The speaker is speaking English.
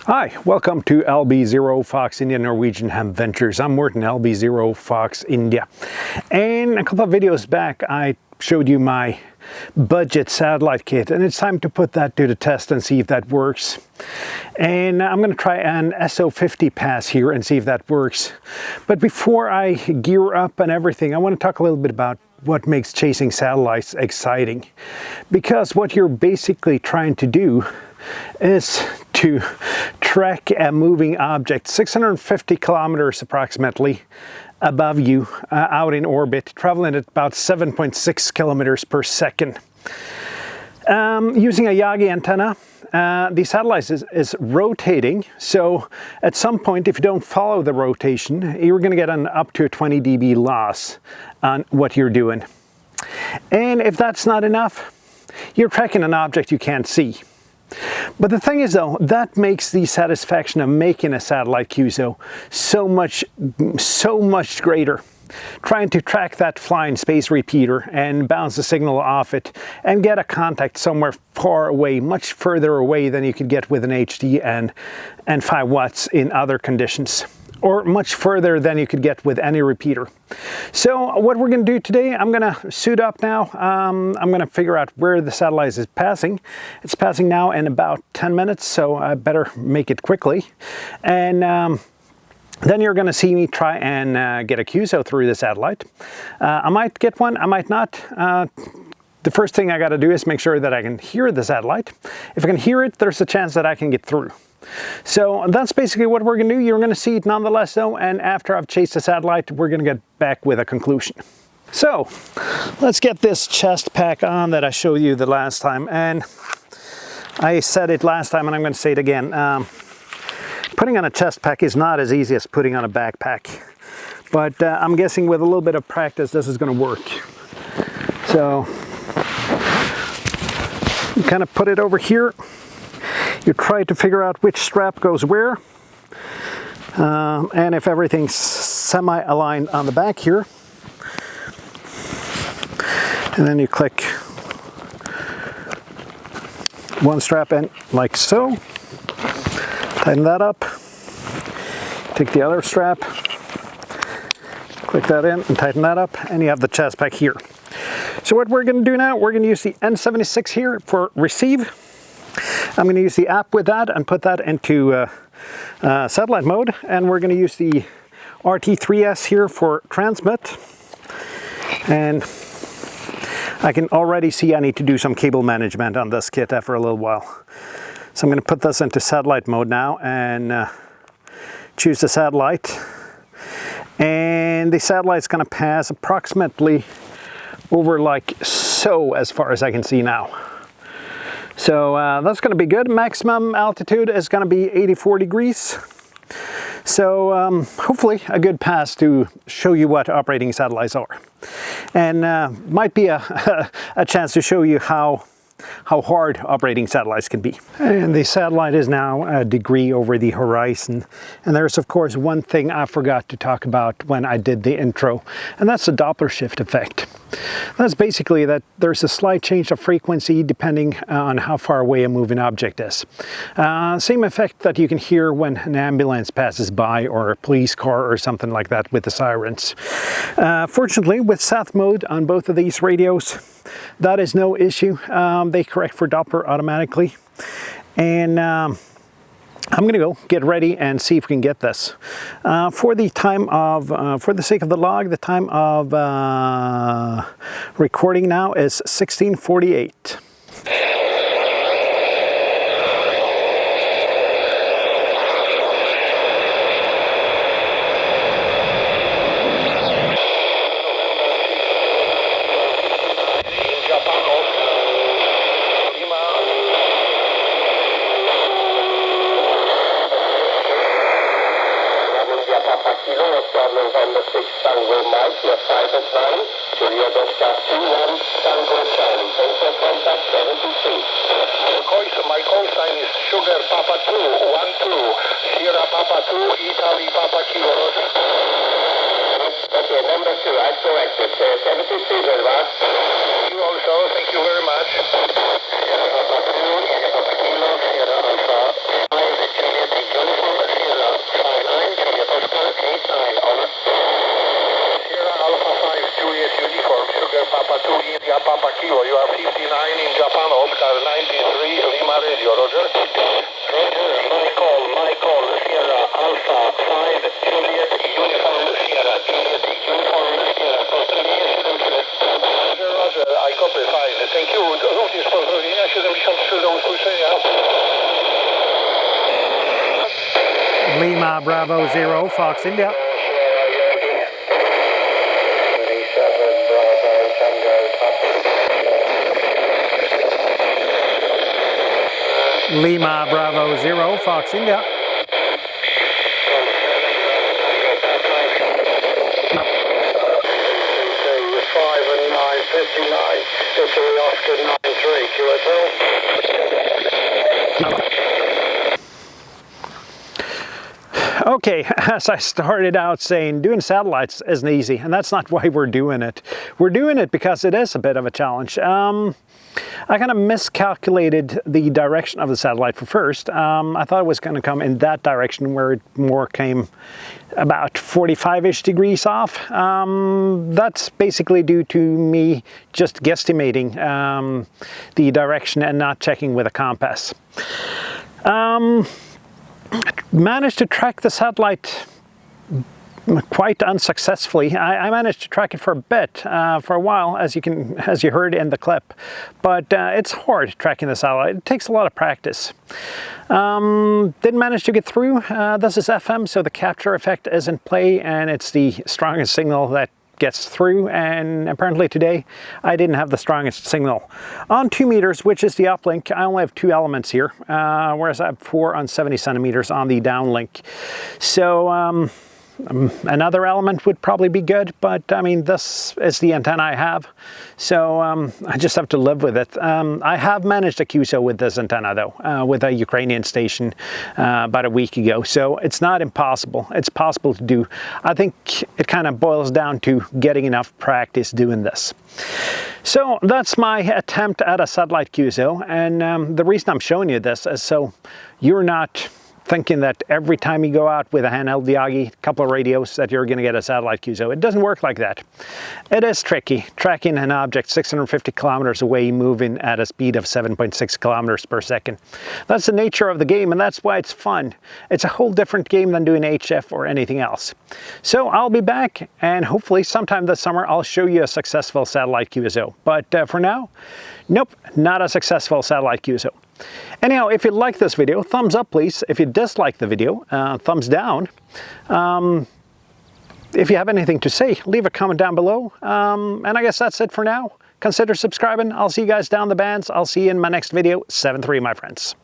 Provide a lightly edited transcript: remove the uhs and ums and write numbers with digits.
Hi, welcome to LB0 Fox India Norwegian Ham Ventures. I'm Morten, LB0 Fox India. And a couple of videos back, I showed you my budget satellite kit, and it's time to put that to the test and see if that works. And I'm going to try an SO50 pass here and see if that works. But before I gear up and everything, I want to talk a little bit about what makes chasing satellites exciting. Because what you're basically trying to do is to track a moving object 650 kilometers approximately above you, out in orbit, traveling at about 7.6 kilometers per second. Using a Yagi antenna, the satellite is rotating, so at some point, if you don't follow the rotation, you're going to get an up to a 20 dB loss on what you're doing. And if that's not enough, you're tracking an object you can't see. But the thing is though, that makes the satisfaction of making a satellite QSO so much greater. Trying to track that flying space repeater and bounce the signal off it and get a contact somewhere far away, much further away than you could get with an HD and 5 watts in other conditions, or much further than you could get with any repeater. So what we're going to do today, I'm going to suit up now. I'm going to figure out where the satellite is passing. It's passing now in about 10 minutes, so I better make it quickly. And then you're going to see me try and get a QSO through the satellite. I might get one, I might not. The first thing I got to do is make sure that I can hear the satellite. If I can hear it, there's a chance that I can get through. So that's basically what we're going to do. You're going to see it nonetheless though, and after I've chased the satellite, we're going to get back with a conclusion. So let's get this chest pack on that I showed you the last time. And I said it last time and I'm going to say it again. Putting on a chest pack is not as easy as putting on a backpack. But I'm guessing with a little bit of practice this is going to work. So you kind of put it over here. You try to figure out which strap goes where, and if everything's semi-aligned on the back here, and then you click one strap in like so, tighten that up, take the other strap, click that in and tighten that up, and you have the chest pack here. So what we're going to do now, we're going to use the N76 here for receive. I'm going to use the app with that and put that into satellite mode, and we're going to use the RT3S here for transmit. And I can already see I need to do some cable management on this kit after a little while. So I'm going to put this into satellite mode now and choose the satellite. And the satellite's going to pass approximately over like so as far as I can see now. So that's going to be good. Maximum altitude is going to be 84 degrees. So hopefully a good pass to show you what operating satellites are. And might be a chance to show you how hard operating satellites can be. And the satellite is now a degree over the horizon. And there's of course one thing I forgot to talk about when I did the intro, and that's the Doppler shift effect. That's basically that there's a slight change of frequency depending on how far away a moving object is. Same effect that you can hear when an ambulance passes by or a police car or something like that with the sirens. Fortunately, with SAT mode on both of these radios, that is no issue. They correct for Doppler automatically. And I'm going to go get ready and see if we can get this. For the sake of the log, the time of recording now is 16:48. November 6 Tango Mike, your 5 at 9, Juliet Oscar 21, Tango Charlie, also contact 73. My call sign is Sugar Papa 2, 1-2, Sierra Papa 2, Italy Papa Kilo. Okay, number 2, I corrected, 73 very much. You also, thank you very much. Sierra Papa 2, Sierra Papa Kilo, Sierra Alpha, 5, Juliet Kilo, you are 59 in Japan, Oscar 93, Lima Radio, Roger. Roger, Michael, Sierra, Alpha 5, Juliet, Uniform, Sierra, Roger, I copy, fine, thank you. Również pozdrowienia, 73 do usłyszenia. Lima Bravo 0, Fox India. Lima Bravo 0, Fox India. Okay, as I started out saying, doing satellites isn't easy, and that's not why we're doing it. We're doing it because it is a bit of a challenge. I kind of miscalculated the direction of the satellite for first. I thought it was going to come in that direction where it more came about 45-ish degrees off. That's basically due to me just guesstimating the direction and not checking with a compass. Managed to track the satellite quite unsuccessfully. I managed to track it for a bit, for a while, as you heard in the clip. But it's hard tracking the satellite. It takes a lot of practice. Didn't manage to get through. This is FM, so the capture effect is in play, and it's the strongest signal that gets through, and apparently today I didn't have the strongest signal. On 2 meters, which is the uplink, I only have 2 elements here, whereas I have 4 on 70 centimeters on the downlink. So another element would probably be good, but I mean, this is the antenna I have, so I just have to live with it. I have managed a QSO with this antenna though, with a Ukrainian station about a week ago, so it's not impossible. It's possible to do. I think it kind of boils down to getting enough practice doing this. So that's my attempt at a satellite QSO, and the reason I'm showing you this is so you're not thinking that every time you go out with a handheld Yagi, a couple of radios, that you're going to get a satellite QSO. It doesn't work like that. It is tricky, tracking an object 650 kilometers away, moving at a speed of 7.6 kilometers per second. That's the nature of the game, and that's why it's fun. It's a whole different game than doing HF or anything else. So I'll be back, and hopefully sometime this summer I'll show you a successful satellite QSO. But for now, nope, not a successful satellite QSO. Anyhow, if you like this video, thumbs up please. If you dislike the video, thumbs down. If you have anything to say, leave a comment down below. And I guess that's it for now. Consider subscribing. I'll see you guys down the bands. I'll see you in my next video. 7-3, my friends.